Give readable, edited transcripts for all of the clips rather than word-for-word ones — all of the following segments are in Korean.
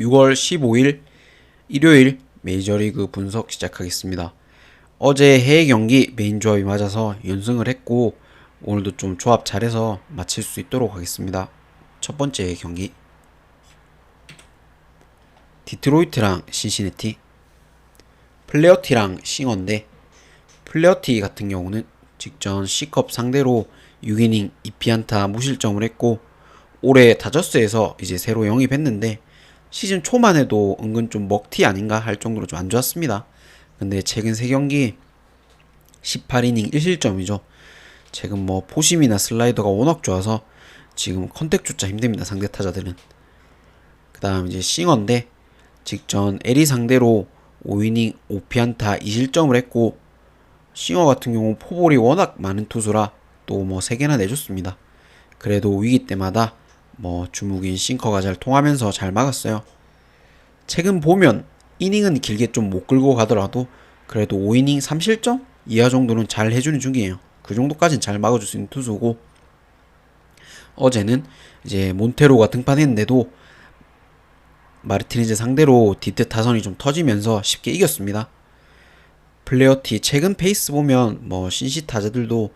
6월 15일 일요일 메이저리그 분석 시작하겠습니다. 어제 해외 경기 메인 조합이 맞아서 연승을 했고 오늘도 좀 조합 잘해서 마칠 수 있도록 하겠습니다. 첫 번째 경기 디트로이트랑 신시내티, 플레어티랑 싱어인데 플레어티 같은 경우는 직전 C컵 상대로 6이닝 2피안타 무실점을 했고 올해 다저스에서 이제 새로 영입했는데 시즌 초만 해도 은근 좀 먹튀 아닌가 할 정도로 좀 안 좋았습니다. 근데 최근 3경기 18이닝 1실점이죠. 최근 뭐 포심이나 슬라이더가 워낙 좋아서 지금 컨택조차 힘듭니다. 상대 타자들은. 그 다음 이제 싱어인데 직전 LE 상대로 5이닝 5피안타 2실점을 했고 싱어 같은 경우 포볼이 워낙 많은 투수라 또 뭐 3개나 내줬습니다. 그래도 위기 때마다 뭐 주무기인 싱커가 잘 통하면서 잘 막았어요. 최근 보면 이닝은 길게 좀 못 끌고 가더라도 그래도 5이닝 3실점 이하 정도는 잘 해주는 중이에요. 그 정도까지는 잘 막아줄 수 있는 투수고, 어제는 이제 몬테로가 등판했는데도 마르티네즈 상대로 디트 타선이 좀 터지면서 쉽게 이겼습니다. 플레어티 최근 페이스 보면 뭐 신시 타자들도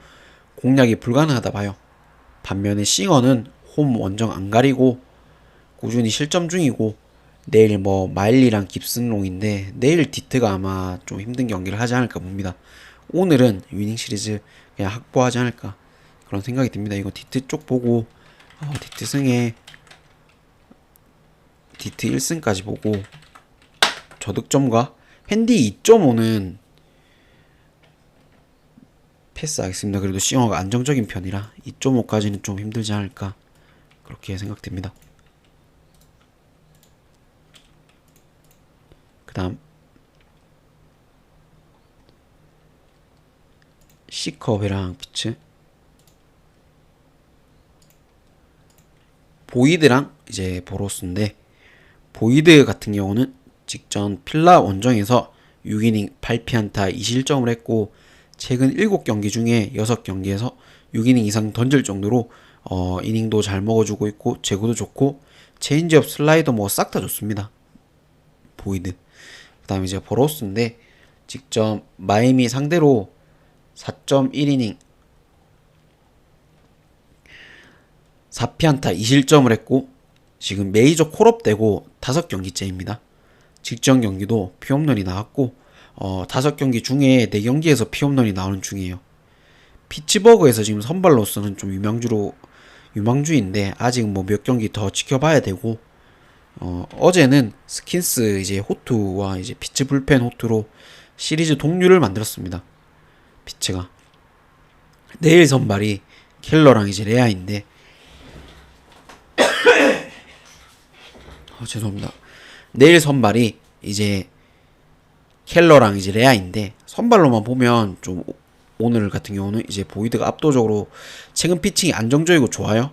공략이 불가능하다 봐요. 반면에 싱어는 홈 원정 안 가리고 꾸준히 실점 중이고, 내일 뭐 마일리랑 깁슨롱인데 내일 디트가 아마 좀 힘든 경기를 하지 않을까 봅니다. 오늘은 위닝 시리즈 그냥 확보하지 않을까 그런 생각이 듭니다. 이거 디트 쪽 보고 디트 승에 디트 1승까지 보고 저득점과 핸디 2.5는 패스하겠습니다. 그래도 싱어가 안정적인 편이라 2.5까지는 좀 힘들지 않을까 그렇게 생각됩니다. 그 다음 C컵이랑 피츠, 보이드랑 이제 보로스인데 보이드 같은 경우는 직전 필라 원정에서 6이닝 8피안타 2실점을 했고 최근 7경기 중에 6경기에서 6이닝 이상 던질 정도로 이닝도 잘 먹어주고 있고 제구도 좋고 체인지업 슬라이더 뭐 싹 다 좋습니다. 보이드. 그 다음에 이제 보로스인데 직전 마이애미 상대로 4.1이닝 4피안타 2실점을 했고 지금 메이저 콜업 되고 5경기째입니다. 직전 경기도 피홈런이 나왔고 5경기 중에 4경기에서 피홈런이 나오는 중이에요. 피츠버그에서 지금 선발로서는 좀 유망주인데 아직 뭐 몇 경기 더 지켜봐야 되고, 어제는 스킨스 이제 호투와 이제 피츠 불펜 호투로 시리즈 동률을 만들었습니다. 피츠가. 내일 선발이 켈러랑 이제 레아인데 죄송합니다. 내일 선발이 이제 켈러랑 이제 레아인데 선발로만 보면 좀 오늘 같은 경우는 이제 보이드가 압도적으로 최근 피칭이 안정적이고 좋아요.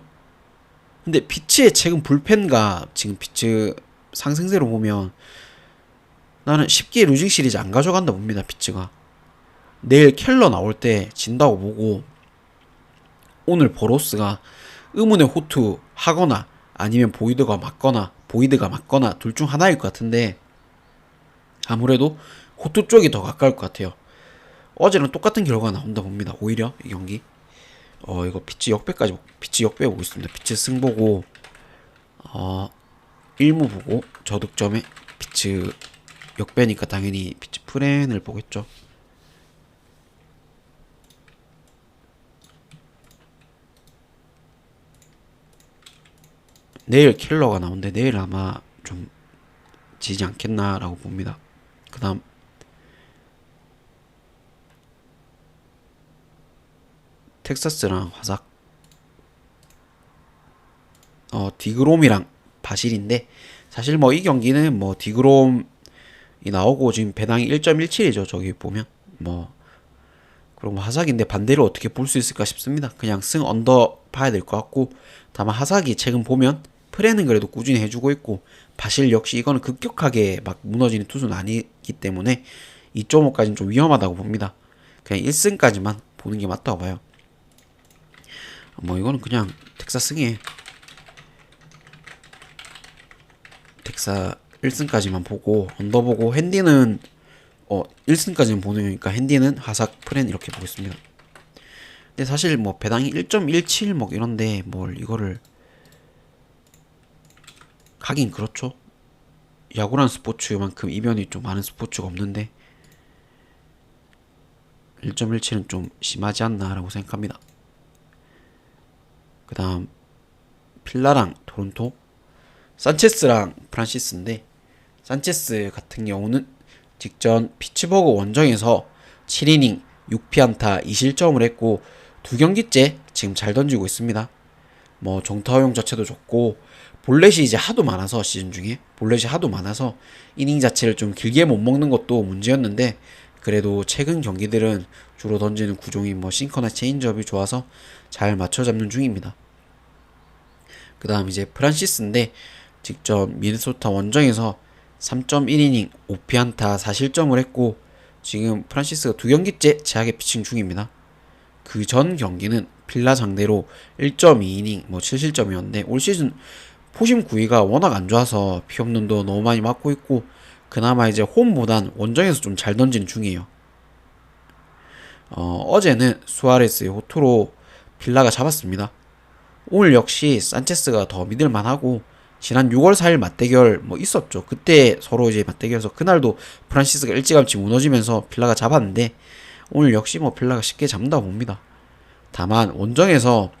근데 피츠의 최근 불펜과 지금 피츠 상승세로 보면 나는 쉽게 루징 시리즈 안 가져간다 봅니다. 피츠가 내일 켈러 나올 때 진다고 보고, 오늘 보로스가 의문의 호투 하거나 아니면 보이드가 맞거나 둘 중 하나일 것 같은데 아무래도 호투 쪽이 더 가까울 것 같아요. 어제는 똑같은 결과가 나온다 봅니다. 오히려 이 경기 이거 피치 역배 보고 있습니다. 피치 승 보고 1무 보고 저득점에 피치 역배니까 당연히 피치 프렌을 보겠죠. 내일 킬러가 나오는데 내일 아마 좀 지지 않겠나라고 봅니다. 그 다음 텍사스랑 화삭, 디그롬이랑 바실인데 사실 뭐 이 경기는 뭐 디그롬이 나오고 지금 배당이 1.17이죠. 저기 보면 뭐 그럼 화삭인데 반대로 어떻게 볼 수 있을까 싶습니다. 그냥 승 언더 봐야 될 것 같고, 다만 화삭이 최근 보면 프레는 그래도 꾸준히 해주고 있고 바실 역시 이거는 급격하게 막 무너지는 투수는 아니기 때문에 2.5까지는 좀 위험하다고 봅니다. 그냥 1승까지만 보는 게 맞다고 봐요. 뭐 이거는 그냥 텍사스승에 1승까지만 보고 언더 보고 핸디는 1승까지는 보는 거니까 핸디는 하삭 프렌 이렇게 보겠습니다. 근데 사실 뭐 배당이 1.17 뭐 이런데 뭘 이거를 하긴 그렇죠. 야구란 스포츠만큼 이변이 좀 많은 스포츠가 없는데 1.17은 좀 심하지 않나라고 생각합니다. 그 다음 필라랑 토론토, 산체스랑 프란시스인데 산체스 같은 경우는 직전 피츠버그 원정에서 7이닝 6피안타 2실점을 했고 2경기째 지금 잘 던지고 있습니다. 뭐 정타 허용 자체도 좋고 볼넷이 이제 하도 많아서 시즌 중에 볼넷이 하도 많아서 이닝 자체를 좀 길게 못 먹는 것도 문제였는데 그래도 최근 경기들은 주로 던지는 구종이 뭐 싱커나 체인지업이 좋아서 잘 맞춰 잡는 중입니다. 그 다음 이제 프란시스인데 직전 미네소타 원정에서 3.1이닝 5피안타 4실점을 했고 지금 프란시스가 2경기째 제하게 피칭 중입니다. 그 전 경기는 필라 상대로 1.2이닝 뭐 7실점이었는데 올 시즌 포심 구위가 워낙 안 좋아서 피홈런도 너무 많이 맞고 있고 그나마 이제 홈보단 원정에서 좀 잘 던지는 중이에요. 어제는 수아레스의 호투로 필라가 잡았습니다. 오늘 역시 산체스가 더 믿을만하고 지난 6월 4일 맞대결 뭐 있었죠. 그때 서로 이제 맞대결에서 그날도 프란시스가 일찌감치 무너지면서 필라가 잡았는데 오늘 역시 뭐 필라가 쉽게 잡는다 봅니다. 다만 원정에서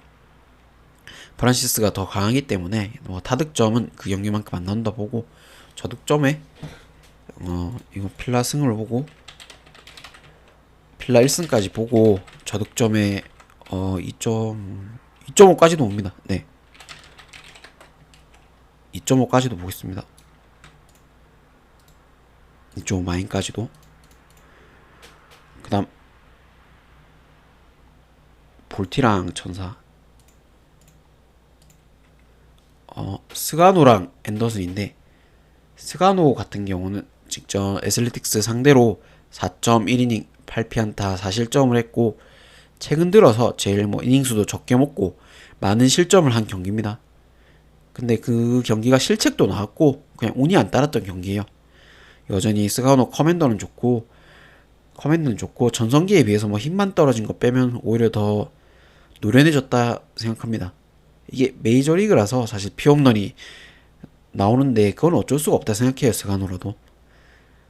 프란시스가 더 강하기 때문에 뭐 타득점은 그 경기만큼 안 나온다 보고 저득점에 이거 필라 승을 보고 필라 1승까지 보고 저득점에 2.5까지도 봅니다. 네. 2.5까지도 보겠습니다. 2.5 마인까지도. 그 다음 볼티랑 천사 스가노랑 앤더슨인데 스가노 같은 경우는 직전 애슬레틱스 상대로 4.1이닝 8피안타 4실점을 했고 최근 들어서 제일 뭐 이닝수도 적게 먹고 많은 실점을 한 경기입니다. 근데 그 경기가 실책도 나왔고 그냥 운이 안 따랐던 경기예요. 여전히 스가노 커맨더는 좋고 전성기에 비해서 뭐 힘만 떨어진 거 빼면 오히려 더 노련해졌다 생각합니다. 이게 메이저리그라서 사실 피홈런이 나오는데 그건 어쩔 수가 없다 생각해요. 스가노라도.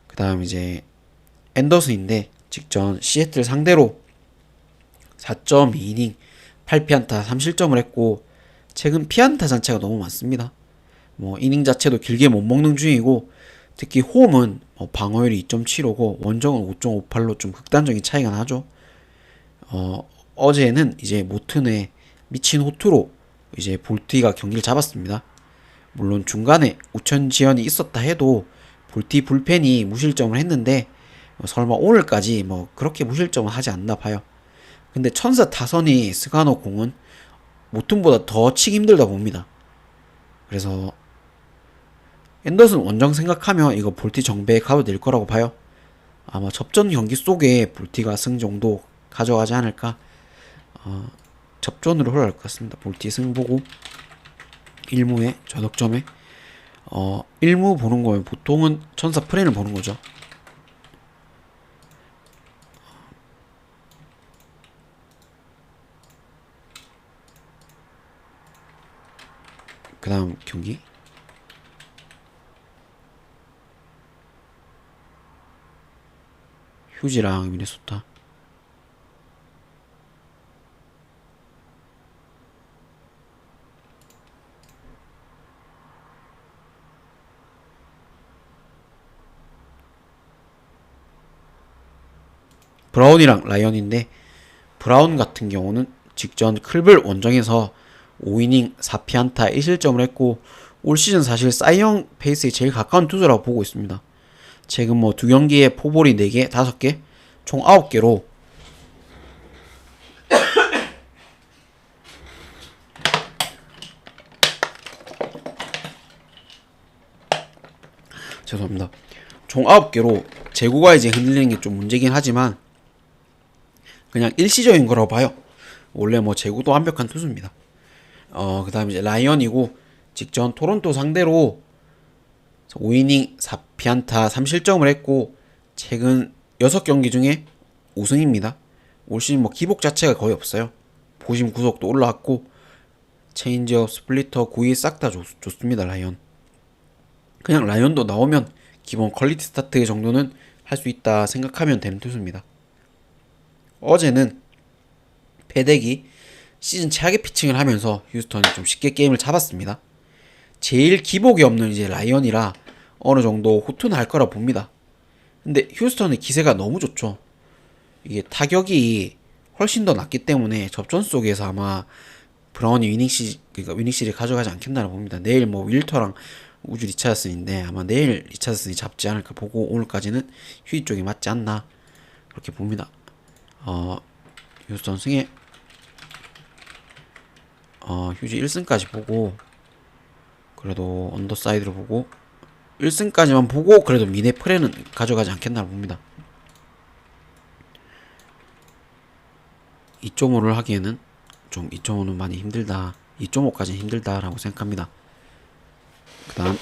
그 다음 이제 앤더슨인데 직전 시애틀 상대로 4.2이닝 8피안타 3실점을 했고 최근 피안타 잔체가 너무 많습니다. 뭐 이닝 자체도 길게 못 먹는 중이고 특히 홈은 방어율이 2.75고 원정은 5.58로 좀 극단적인 차이가 나죠. 어제는 이제 모튼의 미친 호투로 이제 볼티가 경기를 잡았습니다. 물론 중간에 우천 지연이 있었다 해도 볼티 불펜이 무실점을 했는데 설마 오늘까지 뭐 그렇게 무실점을 하지 않나 봐요. 근데 천사 타선이 스가노 공은 모튼보다 더 치기 힘들다 봅니다. 그래서 앤더슨 원정 생각하면 이거 볼티 정배에 가도 될 거라고 봐요. 아마 접전 경기 속에 볼티가 승 정도 가져가지 않을까. 접전으로 흘러갈 것 같습니다. 볼티 승 보고 1무에 저득점에 1무 보는 거면 보통은 천사 프렌을 보는 거죠. 그 다음 경기 휴지랑 미네소타 브라운이랑 라이언인데 브라운 같은 경우는 직전 클블 원정에서 5이닝 4피안타 1실점을 했고 올 시즌 사실 사이영 페이스에 제일 가까운 투수라고 보고 있습니다. 최근 뭐 2경기에 포볼이 4개, 5개, 총 9개로 죄송합니다. 총 9개로 제구가 이제 흔들리는 게 좀 문제긴 하지만 그냥 일시적인 거라고 봐요. 원래 뭐 제구도 완벽한 투수입니다. 그 다음에 이제 라이언이고 직전 토론토 상대로 5이닝 4피안타 3실점을 했고 최근 6경기 중에 우승입니다. 올 시즌 뭐 기복 자체가 거의 없어요. 보심 구속도 올라왔고 체인지업, 스플리터, 구위 싹 다 좋습니다. 라이언. 그냥 라이언도 나오면 기본 퀄리티 스타트 정도는 할 수 있다 생각하면 되는 투수입니다. 어제는 패덱이 시즌 최악의 피칭을 하면서 휴스턴이 좀 쉽게 게임을 잡았습니다. 제일 기복이 없는 이제 라이언이라 어느 정도 호투는 할 거라 봅니다. 근데 휴스턴의 기세가 너무 좋죠. 이게 타격이 훨씬 더 낮기 때문에 접전 속에서 아마 브라운이 그러니까 위닝 시리즈 가져가지 않겠나 봅니다. 내일 뭐 윌터랑 우주 리차드슨인데 아마 내일 리차드슨이 잡지 않을까 보고 오늘까지는 휴지 쪽이 맞지 않나 그렇게 봅니다. 휴스턴 승에 휴지 1승까지 보고 그래도 언더사이드로 보고 1승까지만 보고 그래도 미네 프레는 가져가지 않겠나 봅니다. 2.5를 하기에는 좀 2.5는 많이 힘들다. 2.5까지는 힘들다라고 생각합니다. 그 다음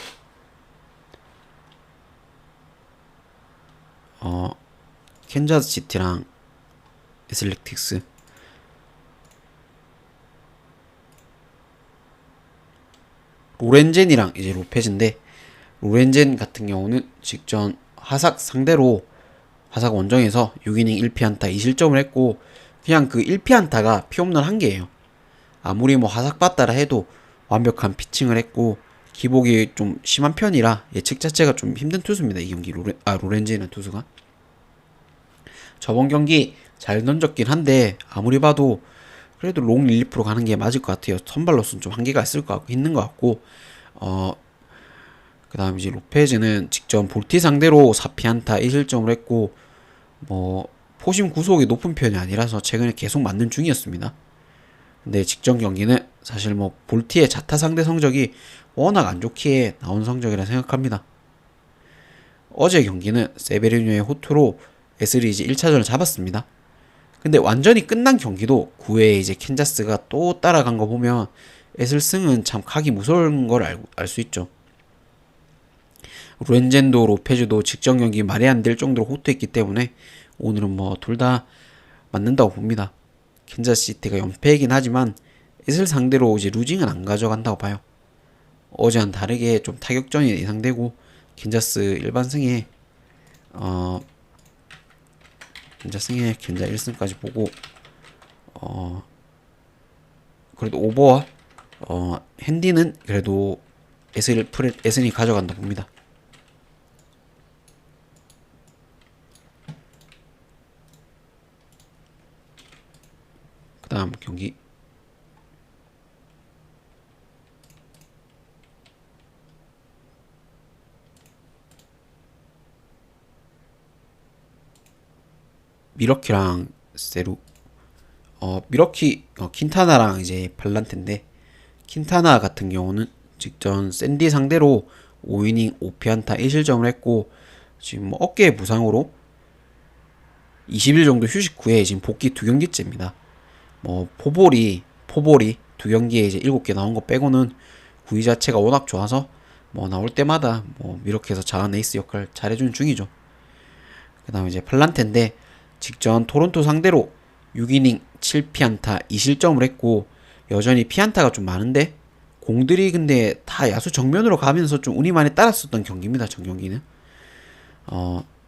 캔자스 시티랑 애슬렉틱스 로렌젠이랑 이제 로페즈인데 로렌젠 같은 경우는 직전 하삭 상대로 하삭 원정에서 6이닝 1피안타 2실점을 했고 그냥 그 1피안타가 피홈런 1개예요. 아무리 뭐 하삭 봤다라 해도 완벽한 피칭을 했고 기복이 좀 심한 편이라 예측 자체가 좀 힘든 투수입니다. 이 경기 로렌젠이라는 투수가 저번 경기 잘 던졌긴 한데 아무리 봐도 그래도 롱 릴리프로 가는 게 맞을 것 같아요. 선발로서는 좀 한계가 있는 것 같고 그 다음 이제 로페즈는 직전 볼티 상대로 4피안타 1실점을 했고 뭐 포심 구속이 높은 편이 아니라서 최근에 계속 맞는 중이었습니다. 근데 직전 경기는 사실 뭐 볼티의 자타 상대 성적이 워낙 안 좋기에 나온 성적이라 생각합니다. 어제 경기는 세베리뉴의 호투로 에스리 1차전을 잡았습니다. 근데 완전히 끝난 경기도 9회에 이제 캔자스가 또 따라간 거 보면 에슬승은 참 가기 무서운 걸 알 수 있죠. 루엔젠도 로페즈도 직전 경기 말이 안 될 정도로 호투했기 때문에 오늘은 뭐 둘 다 맞는다고 봅니다. 캔자스시티가 연패이긴 하지만 에슬 상대로 이제 루징은 안 가져간다고 봐요. 어제와는 다르게 좀 타격전이 예상되고 캔자스 일반 승에 캔자 1승까지 보고 그래도 오버와 핸디는 그래도 에슬이 가져간다 봅니다. 그 다음 경기 미러키랑 세루 미러키 킨타나랑 이제 발란테인데 킨타나 같은 경우는 직전 샌디 상대로 5이닝 5피안타 1실점을 했고 지금 뭐 어깨 부상으로 20일 정도 휴식 후에 지금 복귀 2경기째입니다. 뭐 포볼이 2경기에 이제 7개 나온 거 빼고는 구위 자체가 워낙 좋아서 뭐 나올 때마다 뭐 미러키에서 자원 에이스 역할 잘해주는 중이죠. 그 다음에 이제 팔란테인데 직전 토론토 상대로 6이닝 7피안타 2실점을 했고 여전히 피안타가 좀 많은데 공들이 근데 다 야수 정면으로 가면서 좀 운이 많이 따랐었던 경기입니다. 전 경기는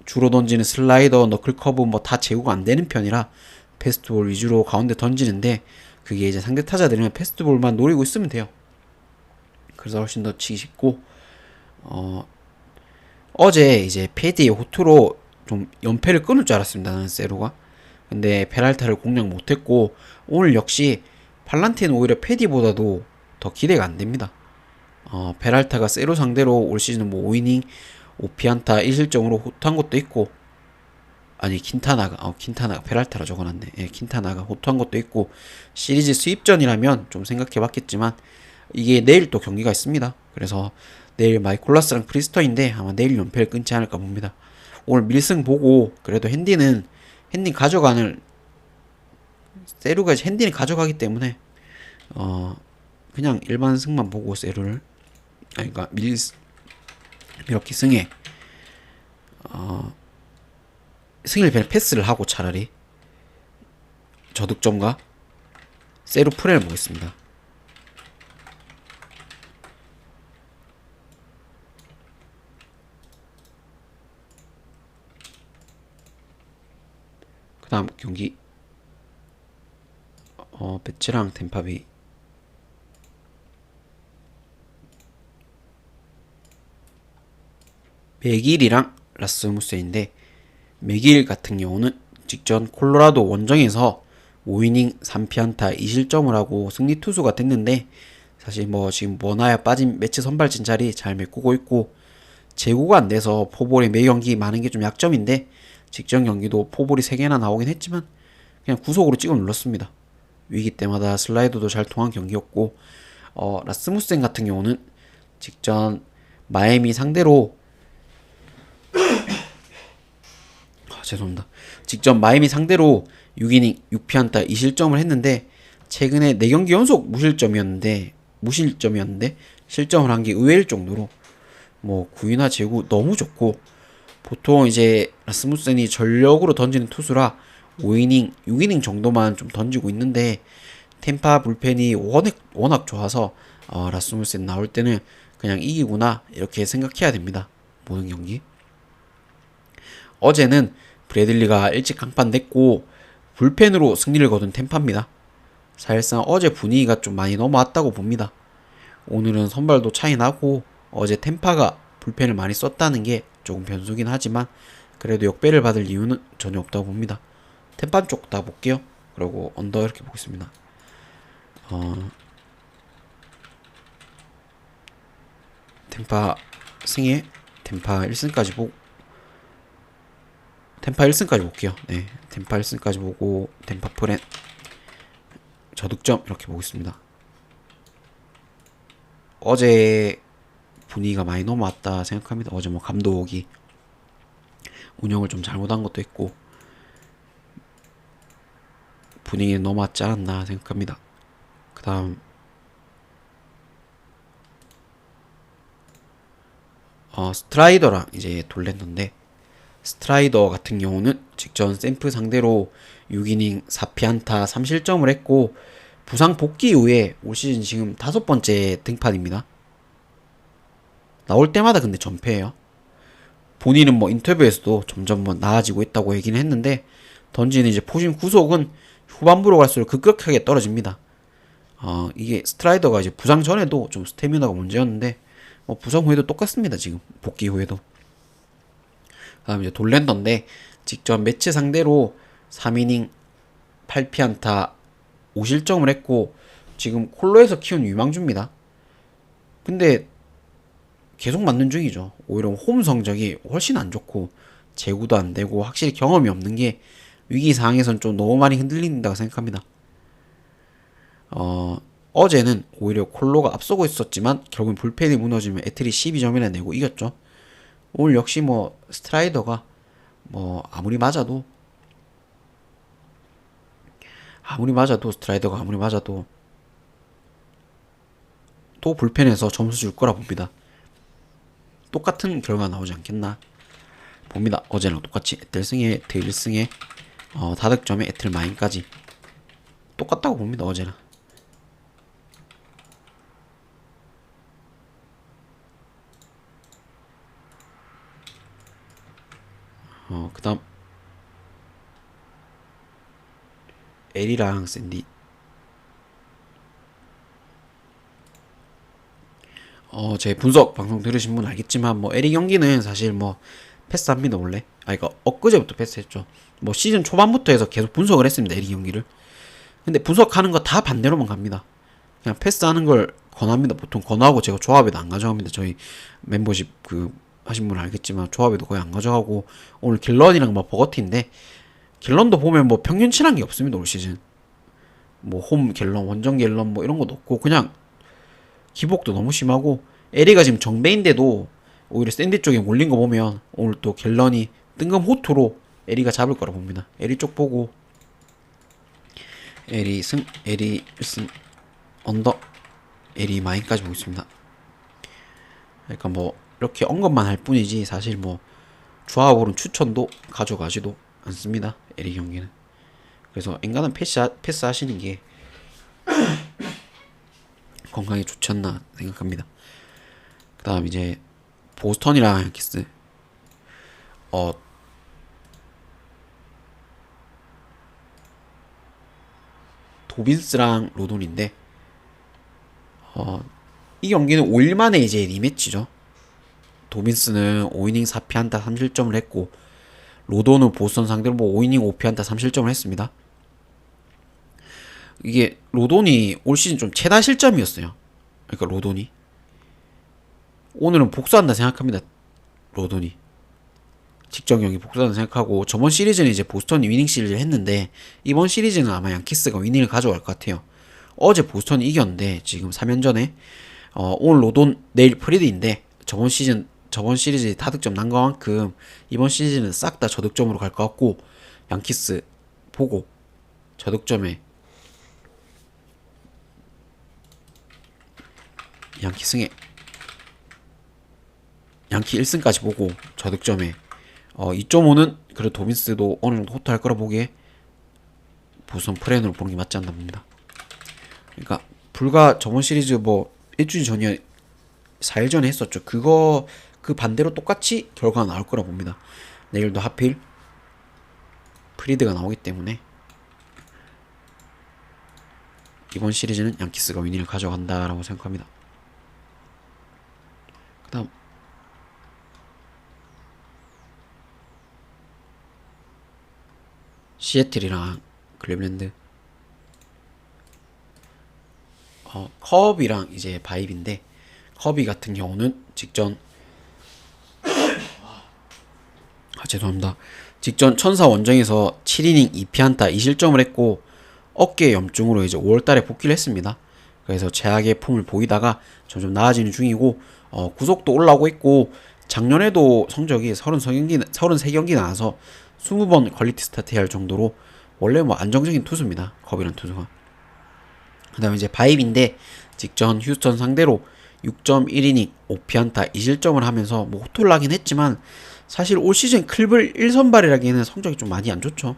주로 던지는 슬라이더, 너클커브 뭐 다 제구가 안 되는 편이라 패스트볼 위주로 가운데 던지는데 그게 이제 상대 타자들은 패스트볼만 노리고 있으면 돼요. 그래서 훨씬 더 치기 쉽고 어제 이제 패디의 호투로 좀 연패를 끊을 줄 알았습니다. 나는 세루가. 근데 페랄타를 공략 못했고 오늘 역시 팔란테는 오히려 패디보다도 더 기대가 안 됩니다. 페랄타가 세루 상대로 올 시즌 뭐 5이닝 5피안타 1실점으로 호투한 것도 있고 아니 킨타나가 페랄타라 적어놨네. 예, 킨타나가 호투한 것도 있고 시리즈 수입전이라면 좀 생각해봤겠지만 이게 내일 또 경기가 있습니다. 그래서 내일 마이콜라스랑 프리스터인데 아마 내일 연패를 끊지 않을까 봅니다. 오늘 밀승 보고 그래도 핸디 가져가는 세루가 핸디는 가져가기 때문에 그냥 일반 승만 보고 세루를 그러니까 이렇게 승에 승리를 그냥 패스를 하고 차라리 저득점과 세루프레를 보겠습니다. 그 다음 경기 배치랑 템파비 맥일이랑 라스무센인데, 맥일 같은 경우는 직전 콜로라도 원정에서 5이닝 3피안타 2실점을 하고 승리 투수가 됐는데, 사실 뭐 지금 원아야 빠진 매치 선발진 자리 잘 메꾸고 있고 제구가 안 돼서 포볼이 매 경기 많은 게 좀 약점인데, 직전 경기도 포볼이 3개나 나오긴 했지만 그냥 구속으로 찍어 눌렀습니다. 위기 때마다 슬라이더도 잘 통한 경기였고, 라스무센 같은 경우는 직전 마이애미 상대로 죄송합니다. 직전 마이애미 상대로 6이닝 6피안타 2실점을 했는데, 최근에 4경기 연속 무실점이었는데 실점을 한 게 의외일 정도로 뭐 구위나 제구 너무 좋고, 보통 이제 라스무센이 전력으로 던지는 투수라 5이닝 6이닝 정도만 좀 던지고 있는데, 템파 불펜이 워낙 좋아서 라스무센 나올 때는 그냥 이기구나 이렇게 생각해야 됩니다. 모든 경기. 어제는 브래들리가 일찍 강판됐고 불펜으로 승리를 거둔 템파입니다. 사실상 어제 분위기가 좀 많이 넘어왔다고 봅니다. 오늘은 선발도 차이 나고 어제 템파가 불펜을 많이 썼다는 게 조금 변수긴 하지만, 그래도 역배를 받을 이유는 전혀 없다고 봅니다. 템파 쪽 다 볼게요. 그리고 언더 이렇게 보겠습니다. 템파 승에 템파 1승까지 보고 템파 1승까지 볼게요. 네, 템파 1승까지 보고 템파 프렌 저득점 이렇게 보겠습니다. 어제 분위기가 많이 넘어왔다 생각합니다. 어제 뭐 감독이 운영을 좀 잘못한 것도 있고 분위기는 넘어왔지 않았나 생각합니다. 그 다음 스트라이더랑 이제 돌렸는데, 스트라이더 같은 경우는 직전 샘프 상대로 6이닝 4피안타 3실점을 했고, 부상 복귀 이후에 올 시즌 지금 5번째 등판입니다. 나올 때마다 근데 전패예요. 본인은 뭐 인터뷰에서도 점점 뭐 나아지고 있다고 얘기는 했는데, 던지는 이제 포심 구속은 후반부로 갈수록 급격하게 떨어집니다. 이게 스트라이더가 이제 부상 전에도 좀 스태미나가 문제였는데, 부상 후에도 똑같습니다. 지금 복귀 후에도. 그다음 이제 돌랜더인데, 직전 매치 상대로 3이닝 8피안타 5실점을 했고 지금 콜로에서 키운 유망주입니다. 근데 계속 맞는 중이죠. 오히려 홈 성적이 훨씬 안 좋고 제구도 안 되고 확실히 경험이 없는 게 위기 상황에선 좀 너무 많이 흔들린다고 생각합니다. 어제는 오히려 콜로가 앞서고 있었지만 결국엔 불펜이 무너지면 에트리 12점이나 내고 이겼죠. 오늘 역시 뭐 스트라이더가 뭐 아무리 맞아도 스트라이더가 아무리 맞아도 또 불펜에서 점수 줄 거라 봅니다. 똑같은 결과 나오지 않겠나 봅니다. 어제랑 똑같이 에틀 승에 에틀 1승에 다득점에 에틀 마인까지 똑같다고 봅니다. 어제랑. 그 다음 엘이랑 샌디. 제 분석 방송 들으신 분 알겠지만 뭐 엘이 경기는 사실 뭐 패스합니다 원래. 그러니까 엊그제부터 패스했죠. 뭐 시즌 초반부터 해서 계속 분석을 했습니다 엘이 경기를. 근데 분석하는 거 다 반대로만 갑니다. 그냥 패스하는 걸 권합니다. 보통 권하고 제가 조합에도 안 가져갑니다. 저희 멤버십 하신 분은 알겠지만 조합에도 거의 안 가져가고, 오늘 갤런이랑 뭐 버거티인데 갤런도 보면 뭐 평균치란 게 없습니다 올 시즌. 뭐 홈 갤런, 원정 갤런 뭐 이런 것도 없고 그냥 기복도 너무 심하고, 에리가 지금 정배인데도 오히려 샌디 쪽에 몰린 거 보면 오늘 또 갤런이 뜬금 호투로 에리가 잡을 거라 봅니다. 에리 쪽 보고 에리 승, 에리 1승 언더, 에리 마인까지 보겠습니다. 그러니까 뭐 이렇게 언급만 할 뿐이지 사실 뭐 조합으로는 추천도 가져가지도 않습니다. LA 경기는. 그래서 엔간한 패스 하시는 게 건강에 좋지 않나 생각합니다. 그 다음 이제 보스턴이랑 양키스. 도빈스랑 로돈인데 이 경기는 5일 만에 이제 리매치죠. 도빈스는 5이닝 4피안타 3실점을 했고 로돈은 보스턴 상대로 뭐 5이닝 5피안타 3실점을 했습니다. 이게 로돈이 올 시즌 좀 최다 실점이었어요. 그러니까 로돈이 오늘은 복수한다 생각합니다. 로돈이 직전 경기 복수한다 생각하고 저번 시리즈는 이제 보스턴이 위닝 시리즈를 했는데 이번 시리즈는 아마 양키스가 위닝을 가져갈 것 같아요. 어제 보스턴이 이겼는데 지금 3연전에 오늘 로돈 내일 프리드인데 저번 시리즈 다득점 난 것만큼 이번 시리즈는 싹 다 저득점으로 갈 것 같고 양키스 보고 저득점에 양키 승에 양키 1승까지 보고 저득점에 2.5는 그래도 도빈스도 어느 정도 호투할 거라 보기에 보스턴 프랜으로 보는 게 맞지 않나 봅니다. 그러니까 불과 저번 시리즈 뭐 일주일 전이야 4일 전에 했었죠. 그 반대로 똑같이 결과가 나올 거라 봅니다. 내일도 하필 프리드가 나오기 때문에 이번 시리즈는 양키스가 위닝을 가져간다라고 생각합니다. 그 다음 시애틀이랑 클리블랜드. 커비랑 이제 바이브인데 커비 같은 경우는 직전 죄송합니다. 직전 천사 원정에서 7이닝 2피안타 2실점을 했고 어깨 염증으로 이제 5월달에 복귀를 했습니다. 그래서 최악의 폼을 보이다가 점점 나아지는 중이고 구속도 올라오고 있고 작년에도 성적이 33경기 나와서 20번 퀄리티 스타트 해야 할 정도로 원래 뭐 안정적인 투수입니다. 커비란 투수가. 그 다음에 이제 바이브인데 직전 휴스턴 상대로 6.1이닝 5피안타 2실점을 하면서 뭐 호투를 하긴 했지만 사실 올 시즌 클블 1선발이라기에는 성적이 좀 많이 안 좋죠.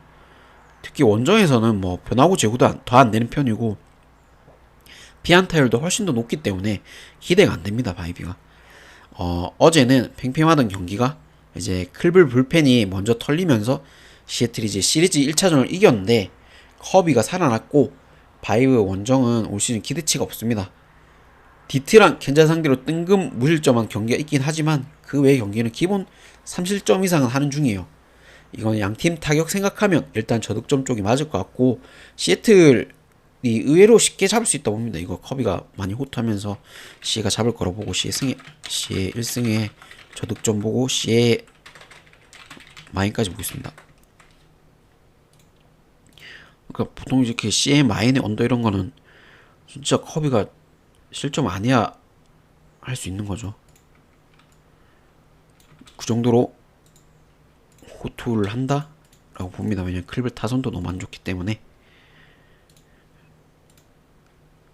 특히 원정에서는 뭐 변화구 제구도 더 안 되는 편이고 피안타율도 훨씬 더 높기 때문에 기대가 안 됩니다. 바이비가. 어제는 팽팽하던 경기가 이제 클블 불펜이 먼저 털리면서 시애틀이 이제 시리즈 1차전을 이겼는데 커비가 살아났고 바이브 원정은 올 시즌 기대치가 없습니다. 디트랑 켄자 상대로 뜬금 무실점한 경기가 있긴 하지만 그 외의 경기는 기본 3실점 이상은 하는 중이에요. 이건 양팀 타격 생각하면 일단 저득점 쪽이 맞을 것 같고 시애틀이 의외로 쉽게 잡을 수 있다 봅니다. 이거 커비가 많이 호투하면서 시애가 잡을 거라 보고 시애 1승에 저득점 보고 시애 마인까지 보겠습니다. 그러니까 보통 이렇게 시애 마인의 언더 이런 거는 진짜 커비가 실점 아니야 할 수 있는 거죠. 그 정도로 호투를 한다? 라고 봅니다. 왜냐면 클블 타선도 너무 안 좋기 때문에.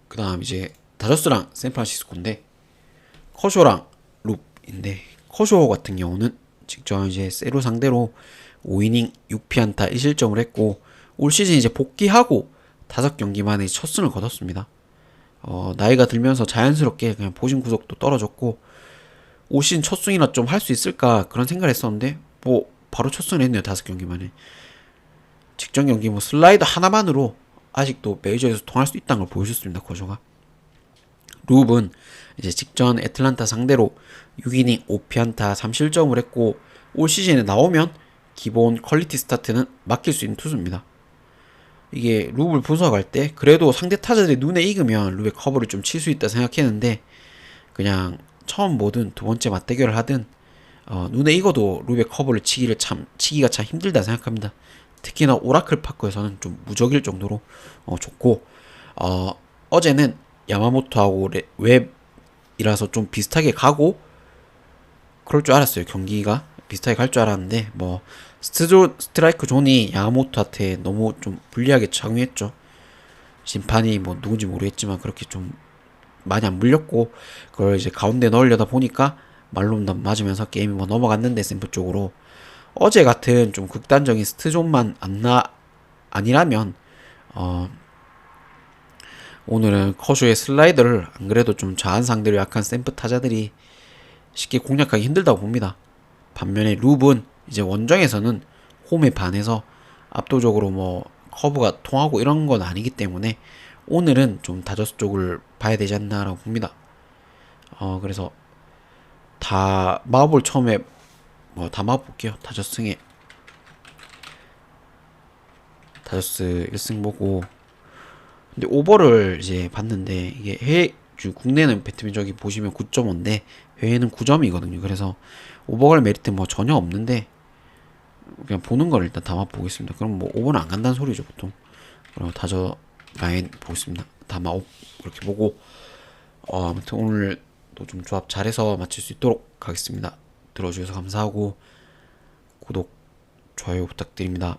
그 다음 이제 다저스랑 샌프란시스코인데 커쇼랑 룹인데 커쇼 같은 경우는 직전 이제 세로 상대로 5이닝 6피안타 1실점을 했고 올 시즌 이제 복귀하고 5경기 만에 첫 승을 거뒀습니다. 나이가 들면서 자연스럽게 그냥 보신 구속도 떨어졌고 올 시즌 첫 승이나 좀 할 수 있을까 그런 생각을 했었는데 뭐 바로 첫 승을 했네요. 5경기 만에. 직전 경기 뭐 슬라이더 하나만으로 아직도 메이저에서 통할 수 있다는 걸 보여줬습니다. 거저가. 룹은 이제 직전 애틀란타 상대로 6이닝 5피안타 3실점을 했고 올 시즌에 나오면 기본 퀄리티 스타트는 맡길 수 있는 투수입니다. 이게 룹을 분석할 때 그래도 상대 타자들이 눈에 익으면 룹의 커버를 좀 칠 수 있다 생각했는데 그냥 처음 뭐든 두 번째 맞대결을 하든 눈에 익어도 룹의 커버를 치기가 참 힘들다 생각합니다. 특히나 오라클 파크에서는 좀 무적일 정도로 좋고 어제는 야마모토하고 웹이라서 좀 비슷하게 가고 그럴 줄 알았어요. 경기가 비슷하게 갈 줄 알았는데 뭐 스트라이크 존이 야마모토한테 너무 좀 불리하게 착용했죠. 심판이 뭐 누군지 모르겠지만 그렇게 좀 많이 안 물렸고 그걸 이제 가운데 넣으려다 보니까 말롬덤 맞으면서 게임이 뭐 넘어갔는데 샘프 쪽으로 어제 같은 좀 극단적인 스트존만 아니라면 어 오늘은 커쇼의 슬라이더를 안 그래도 좀 자한 상대로 약한 샘프 타자들이 쉽게 공략하기 힘들다고 봅니다. 반면에 룹은 이제 원정에서는 홈에 반해서 압도적으로 뭐 커브가 통하고 이런 건 아니기 때문에 오늘은 좀 다저스 쪽을 봐야 되지 않나라고 봅니다. 그래서 다 마법을 처음에 뭐 다 마법볼게요. 다저스 승에 다저스 1승 보고 근데 오버를 이제 봤는데 이게 해외 국내는 배트맨 저기 보시면 9.5인데 해외는 9점이거든요. 그래서 오버갈 메리트 뭐 전혀 없는데 그냥 보는 걸 일단 담아 보겠습니다. 그럼 뭐 오버는 안 간다는 소리죠 보통. 그럼 다저 라인 보겠습니다. 담아 그렇게 보고 아무튼 오늘도 좀 조합 잘해서 마칠 수 있도록 하겠습니다. 들어주셔서 감사하고 구독 좋아요 부탁드립니다.